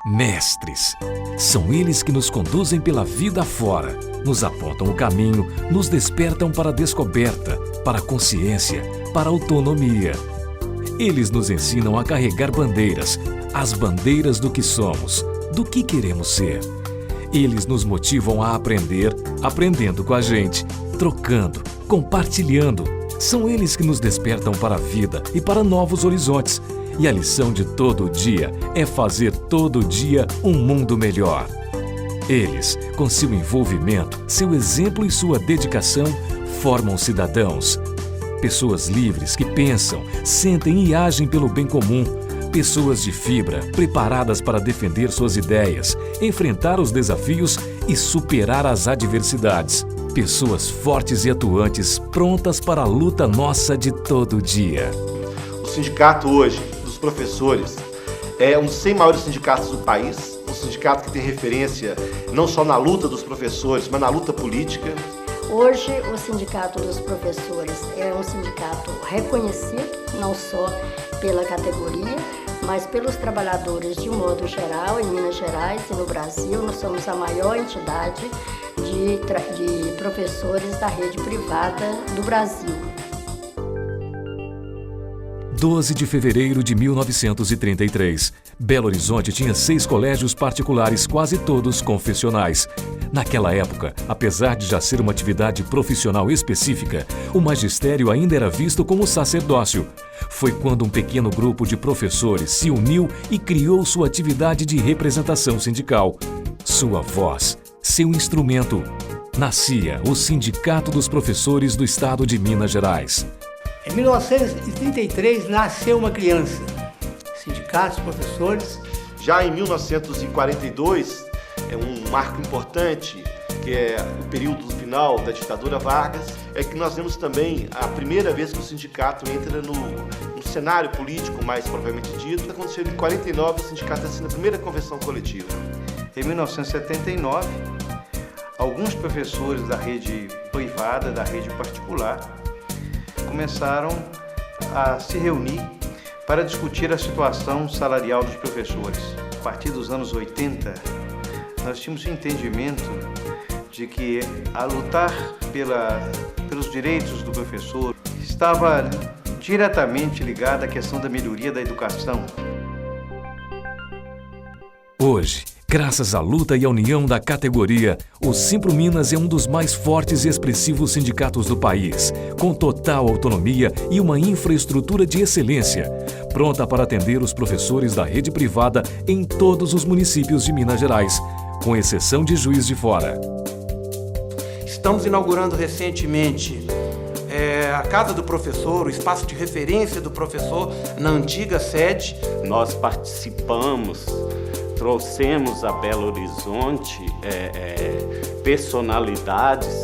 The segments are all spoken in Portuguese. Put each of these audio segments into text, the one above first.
Mestres. São eles que nos conduzem pela vida afora, nos apontam o caminho, nos despertam para a descoberta, para a consciência, para a autonomia. Eles nos ensinam a carregar bandeiras, as bandeiras do que somos, do que queremos ser. Eles nos motivam a aprender, aprendendo com a gente, trocando, compartilhando. São eles que nos despertam para a vida e para novos horizontes. E a lição de todo dia é fazer todo dia um mundo melhor. Eles, com seu envolvimento, seu exemplo e sua dedicação, formam cidadãos. Pessoas livres que pensam, sentem e agem pelo bem comum. Pessoas de fibra, preparadas para defender suas ideias, enfrentar os desafios e superar as adversidades. Pessoas fortes e atuantes, prontas para a luta nossa de todo dia. O sindicato hoje dos professores é um dos 100 maiores sindicatos do país, um sindicato que tem referência não só na luta dos professores, mas na luta política. Hoje, o Sindicato dos Professores é um sindicato reconhecido, não só pela categoria, mas pelos trabalhadores de um modo geral, em Minas Gerais e no Brasil. Nós somos a maior entidade de professores da rede privada do Brasil. 12 de fevereiro de 1933. Belo Horizonte tinha 6 colégios particulares, quase todos confessionais. Naquela época, apesar de já ser uma atividade profissional específica, o magistério ainda era visto como sacerdócio. Foi quando um pequeno grupo de professores se uniu e criou sua atividade de representação sindical. Sua voz, seu instrumento. Nascia o Sindicato dos Professores do Estado de Minas Gerais. Em 1933 nasceu uma criança, sindicatos, professores. Já em 1942, é um marco importante, que é o período final da ditadura Vargas, é que nós vemos também a primeira vez que o sindicato entra no cenário político, mais propriamente dito. Aconteceu em 49, o sindicato assina a primeira convenção coletiva. Em 1979, alguns professores da rede privada, da rede particular, começaram a se reunir para discutir a situação salarial dos professores. A partir dos anos 80, nós tínhamos o entendimento de que a lutar pelos direitos do professor estava diretamente ligada à questão da melhoria da educação. Hoje, graças à luta e à união da categoria, o Simpro Minas é um dos mais fortes e expressivos sindicatos do país, com total autonomia e uma infraestrutura de excelência, pronta para atender os professores da rede privada em todos os municípios de Minas Gerais, com exceção de Juiz de Fora. Estamos inaugurando recentemente a Casa do Professor, o espaço de referência do professor na antiga sede. Nós participamos, trouxemos a Belo Horizonte personalidades,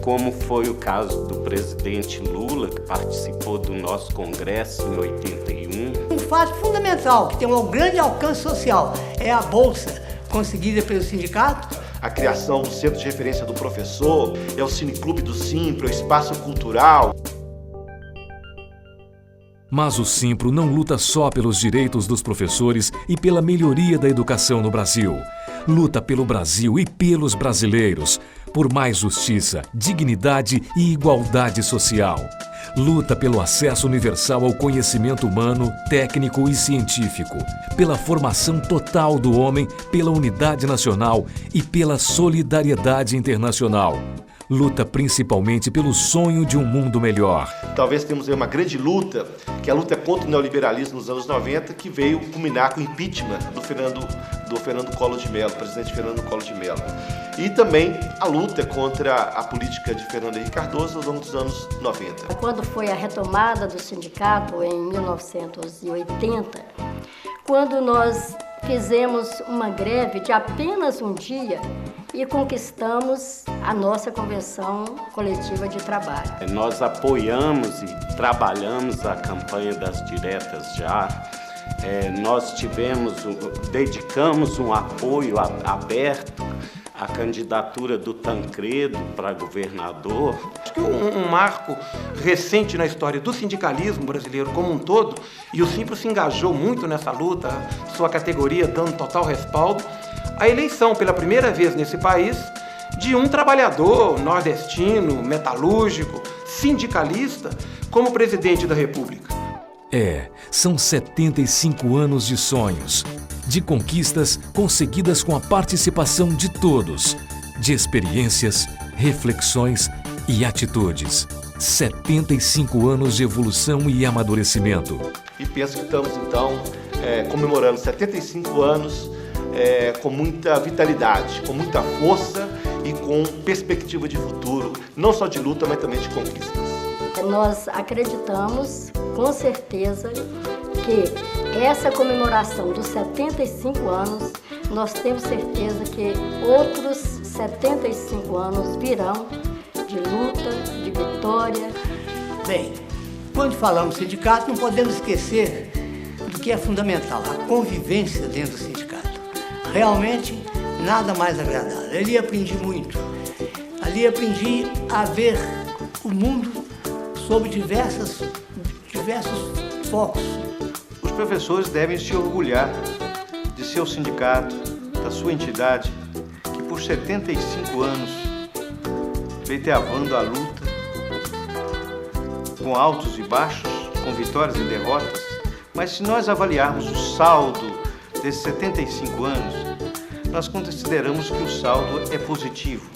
como foi o caso do presidente Lula, que participou do nosso congresso em 81. Um fato fundamental, que tem um grande alcance social, é a bolsa conseguida pelo sindicato. A criação do Centro de Referência do Professor, é o Cineclube do Simpro, é o Espaço Cultural. Mas o Simpro não luta só pelos direitos dos professores e pela melhoria da educação no Brasil. Luta pelo Brasil e pelos brasileiros, por mais justiça, dignidade e igualdade social. Luta pelo acesso universal ao conhecimento humano, técnico e científico, pela formação total do homem, pela unidade nacional e pela solidariedade internacional. Luta principalmente pelo sonho de um mundo melhor. Talvez temos aí uma grande luta, que é a luta contra o neoliberalismo nos anos 90, que veio culminar com o impeachment do Fernando Collor de Mello, presidente Fernando Collor de Mello. E também a luta contra a política de Fernando Henrique Cardoso ao longo dos anos 90. Quando foi a retomada do sindicato em 1980, quando nós fizemos uma greve de apenas um dia e conquistamos a nossa convenção coletiva de trabalho. Nós apoiamos e trabalhamos a campanha das diretas já. Nós dedicamos um apoio aberto a candidatura do Tancredo para governador. Acho que um marco recente na história do sindicalismo brasileiro como um todo, e o Simpro se engajou muito nessa luta, sua categoria dando total respaldo, a eleição pela primeira vez nesse país de um trabalhador nordestino, metalúrgico, sindicalista, como presidente da República. São 75 anos de sonhos, de conquistas conseguidas com a participação de todos, de experiências, reflexões e atitudes. 75 anos de evolução e amadurecimento. E penso que estamos, então, comemorando 75 anos com muita vitalidade, com muita força e com perspectiva de futuro, não só de luta, mas também de conquistas. Nós acreditamos, com certeza, que essa comemoração dos 75 anos, nós temos certeza que outros 75 anos virão de luta, de vitória. Bem, quando falamos sindicato, não podemos esquecer do que é fundamental, a convivência dentro do sindicato. Realmente, nada mais agradável. Ali aprendi muito. Ali aprendi a ver o mundo sob diversos focos. Os professores devem se orgulhar de seu sindicato, da sua entidade, que por 75 anos veio travando a luta, com altos e baixos, com vitórias e derrotas. Mas se nós avaliarmos o saldo desses 75 anos, nós consideramos que o saldo é positivo.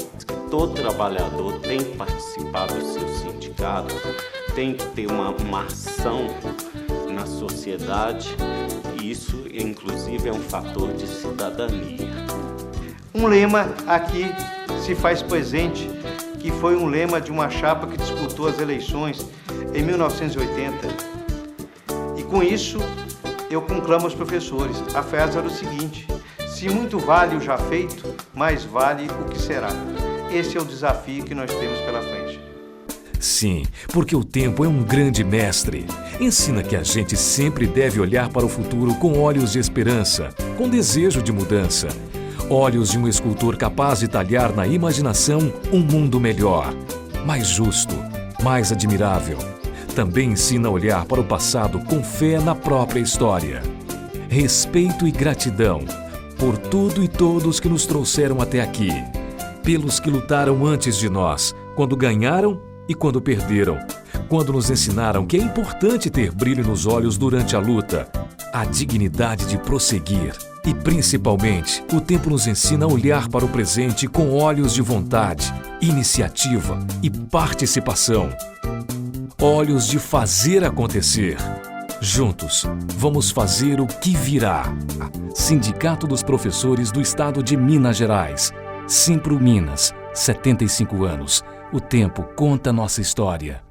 Todo trabalhador tem que participar do seu sindicato, tem que ter uma ação na sociedade, e isso, inclusive, é um fator de cidadania. Um lema aqui se faz presente, que foi um lema de uma chapa que disputou as eleições em 1980. E com isso, eu conclamo aos professores. A frase era o seguinte: se muito vale o já feito, mais vale o que será. Esse é o desafio que nós temos pela frente. Sim, porque o tempo é um grande mestre. Ensina que a gente sempre deve olhar para o futuro com olhos de esperança, com desejo de mudança. Olhos de um escultor capaz de talhar na imaginação um mundo melhor, mais justo, mais admirável. Também ensina a olhar para o passado com fé na própria história. Respeito e gratidão por tudo e todos que nos trouxeram até aqui. Pelos que lutaram antes de nós, quando ganharam e quando perderam. Quando nos ensinaram que é importante ter brilho nos olhos durante a luta, a dignidade de prosseguir. E principalmente, o tempo nos ensina a olhar para o presente com olhos de vontade, iniciativa e participação. Olhos de fazer acontecer. Juntos, vamos fazer o que virá. Sindicato dos Professores do Estado de Minas Gerais. Simpro Minas, 75 anos. O tempo conta nossa história.